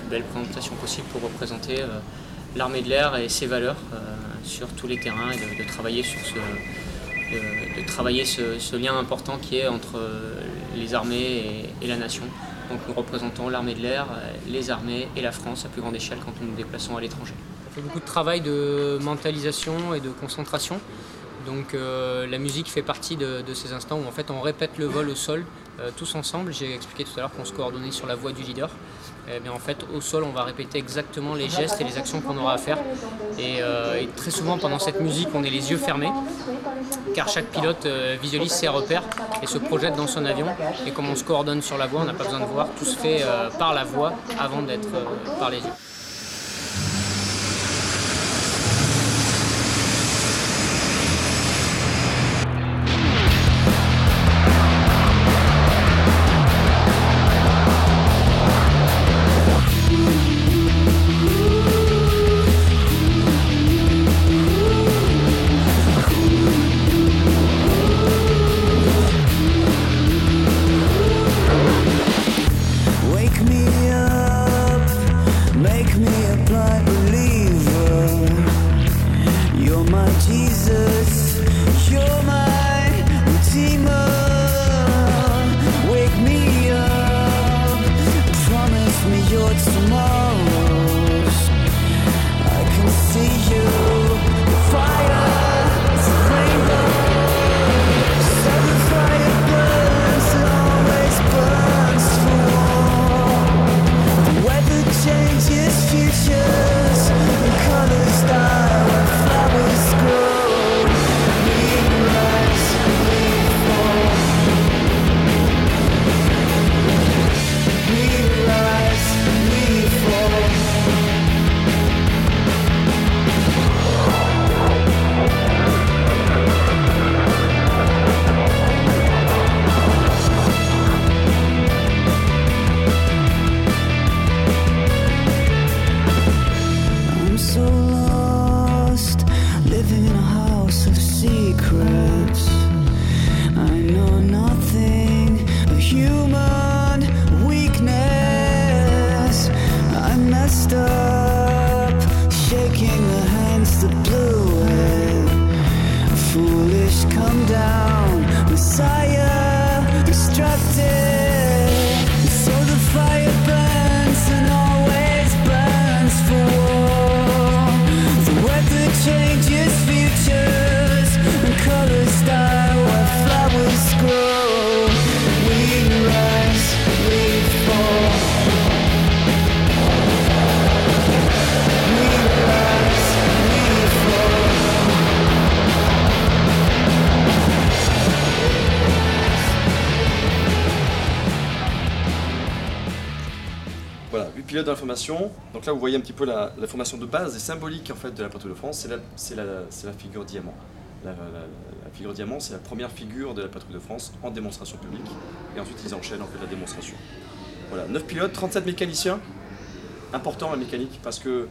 belle présentation possible pour représenter l'armée de l'air et ses valeurs sur tous les terrains et de travailler sur ce lien important qui est entre les armées et la nation. Donc nous représentons l'armée de l'air, les armées et la France à plus grande échelle quand nous nous déplaçons à l'étranger. On fait beaucoup de travail de mentalisation et de concentration. Donc la musique fait partie de ces instants où en fait on répète le vol au sol tous ensemble. J'ai expliqué tout à l'heure qu'on se coordonnait sur la voix du leader. Et bien en fait au sol on va répéter exactement les gestes et les actions qu'on aura à faire. Et très souvent pendant cette musique on est les yeux fermés car chaque pilote visualise ses repères et se projette dans son avion. Et comme on se coordonne sur la voix, on n'a pas besoin de voir, tout se fait par la voix avant d'être par les yeux. Pilote dans la formation, donc là vous voyez un petit peu la formation de base et symbolique en fait de la patrouille de France, c'est la figure diamant. La figure diamant, c'est la première figure de la patrouille de France en démonstration publique et ensuite ils enchaînent en fait la démonstration. Voilà, 9 pilotes, 37 mécaniciens, important la mécanique parce que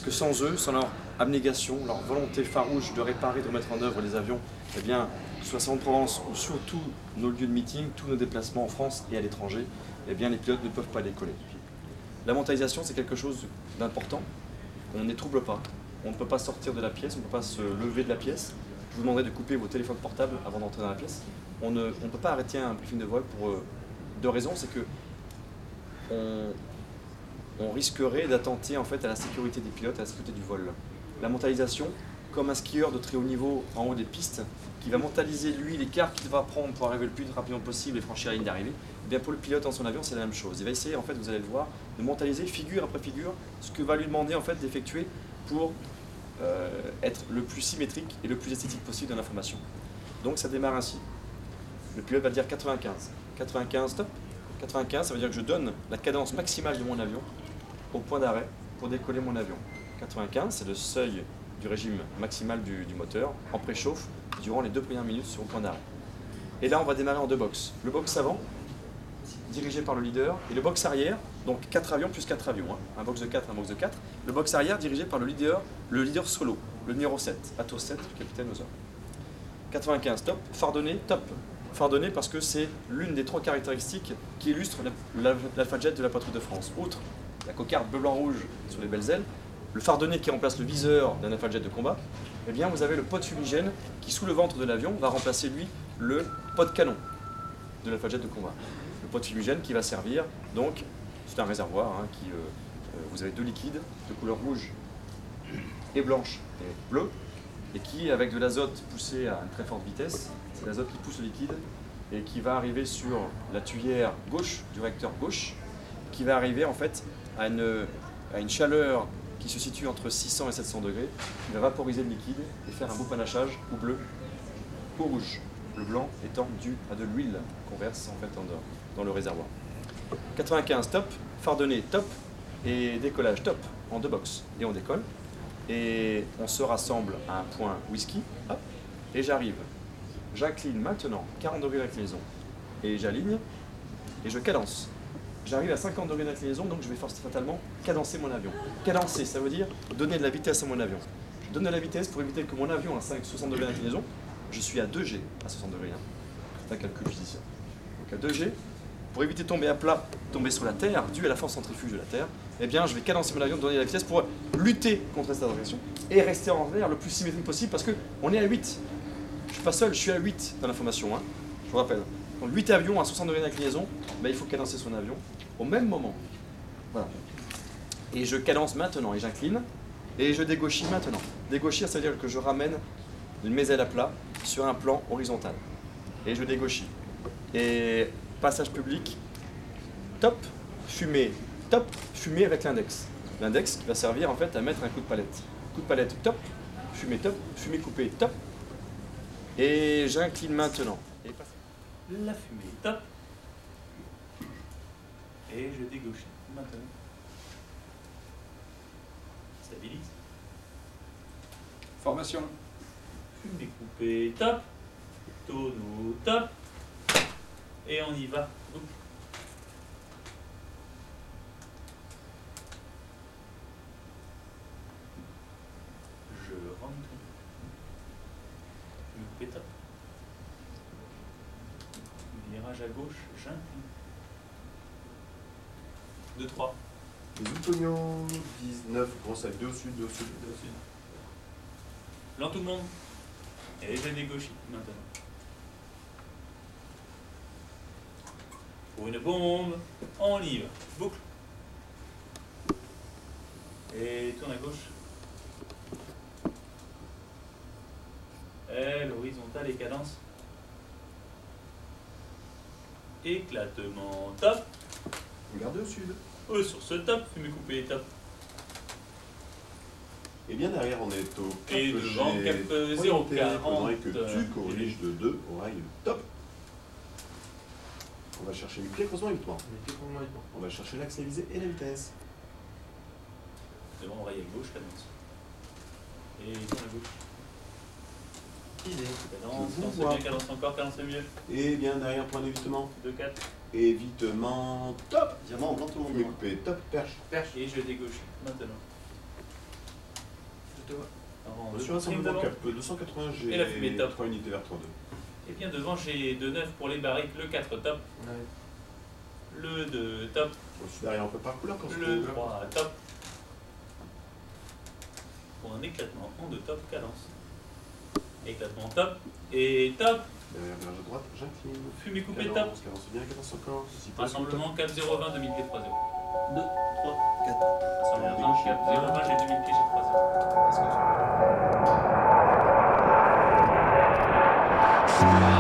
sans eux, sans leur abnégation, leur volonté farouche de réparer, de mettre en œuvre les avions, eh bien, soit en Provence ou sur tous nos lieux de meeting, tous nos déplacements en France et à l'étranger, eh bien les pilotes ne peuvent pas décoller. La mentalisation, c'est quelque chose d'important. On ne trouble pas. On ne peut pas sortir de la pièce, on ne peut pas se lever de la pièce. Je vous demanderai de couper vos téléphones portables avant d'entrer dans la pièce. On ne peut pas arrêter un briefing de vol pour deux raisons. C'est que on risquerait d'attenter en fait à la sécurité des pilotes, à la sécurité du vol. La mentalisation, comme un skieur de très haut niveau en haut des pistes, qui va mentaliser lui l'écart qu'il va prendre pour arriver le plus rapidement possible et franchir la ligne d'arrivée, eh bien pour le pilote dans son avion c'est la même chose. Il va essayer en fait, vous allez le voir, de mentaliser figure après figure ce que va lui demander en fait d'effectuer pour être le plus symétrique et le plus esthétique possible dans l'information. Donc ça démarre ainsi. Le pilote va dire 95. 95 stop. 95 ça veut dire que je donne la cadence maximale de mon avion au point d'arrêt pour décoller mon avion. 95 c'est le seuil du régime maximal du moteur en préchauffe durant les 2 premières minutes sur le point d'arrêt. Et là on va démarrer en deux box. Le box avant, dirigé par le leader, et le box arrière, donc 4 avions plus 4 avions, hein. Un box de 4, un box de 4. Le box arrière dirigé par le leader solo, le numéro 7, Atos 7, capitaine aux ordres. 95 top, fardonné top. Fardonné parce que c'est l'une des 3 caractéristiques qui illustrent l'Alpha Jet de la patrouille de France. Outre la cocarde bleu, blanc, rouge sur les belles ailes, le fardonnet qui remplace le viseur d'un Alpha Jet de combat, eh bien vous avez le pod fumigène qui, sous le ventre de l'avion, va remplacer lui le pod canon de l'Alpha Jet de combat. Le pod fumigène qui va servir, donc, c'est un réservoir qui, vous avez deux liquides de couleur rouge et blanche et bleue, et qui, avec de l'azote poussé à une très forte vitesse, c'est l'azote qui pousse le liquide et qui va arriver sur la tuyère gauche du réacteur gauche, qui va arriver en fait à une chaleur qui se situe entre 600 et 700 degrés, qui va vaporiser le liquide et faire un beau panachage ou bleu ou rouge. Le blanc étant dû à de l'huile qu'on verse en fait dans le réservoir. 95 top, fardonné top et décollage top en 2 box. Et on décolle. Et on se rassemble à un point whisky, hop, et j'arrive. J'incline maintenant 40 degrés d'inclinaison et j'aligne et je cadence. J'arrive à 50 degrés d'inclinaison, donc je vais fatalement cadencer mon avion. Cadencer, ça veut dire donner de la vitesse à mon avion. Je donne de la vitesse pour éviter que mon avion à 60 degrés d'inclinaison, je suis à 2G à 60 degrés. C'est un calcul judiciaire. Donc à 2G, pour éviter de tomber à plat, tomber sur la Terre, dû à la force centrifuge de la Terre, eh bien je vais cadencer mon avion, donner de la vitesse pour lutter contre cette agression et rester en l'air le plus symétrique possible parce qu'on est à 8. Je ne suis pas seul, je suis à 8 dans la formation, je vous rappelle. Donc 8 avions à 60 degrés d'inclinaison, il faut cadencer son avion au même moment. Voilà. Et je cadence maintenant et j'incline et je dégauchis maintenant. Dégauchir, ça veut dire que je ramène mes ailes à plat sur un plan horizontal. Et je dégauchis. Et passage public, top, fumée avec l'index. L'index qui va servir en fait à mettre un coup de palette. Coup de palette top, fumée coupée top. Et j'incline maintenant. La fumée top. Et je dégauche maintenant. Stabilise. Formation. Fumée coupée top. Tonneau top. Et on y va. Je rentre. Fumée coupée top. Virage à gauche, j'incline. 2-3. Les Outonians 19, commence avec 2 au sud, 2 au sud. 2 au sud. Blanc tout le monde. Et je dégauchis maintenant. Pour une bombe, on y va. Boucle. Et tourne à gauche. Et l'horizontale et cadence. Éclatement top. Regardez au sud. Sur ce top, fumée coupée top. Et bien derrière, on est au cap Et devant, G. cap Orienté, 0,40. faudrait que tu corriges de 2 oreilles top. On va chercher le pied croisement uniquement. On va chercher l'axe, la visée et la vitesse. Devant, oreille à gauche, cadence. Et tourne à gauche. Cadence, Je vous cadence vois. mieux, cadence encore, cadence mieux. Et bien derrière, point d'évitement. 2-4. Évitement top. Diamant blanc tout le Fumée monde. coupée top, perche. Et je dégauche maintenant. Je te vois. Alors, Sur un rassemblement cap 280, j'ai Et la fumée top. 3 unités vers 3-2. Et bien devant, j'ai 2-9 pour les barriques, le 4 top, le 2 top, Ensuite derrière, on peut par couleur quand le 3 top. Pour un éclatement en 2 top, cadence. Éclatement top et top. Derrière, vers la droite, j'incline. Fumée coupée top. Cadence, cadence bien, cadence encore. Si possible, Rassemblement 4-0-20, 2000 pieds 3-0. 2, 3, 4. Rassemblement 4-0-20, j'ai 2000 pieds, j'ai 3-0. Est-ce que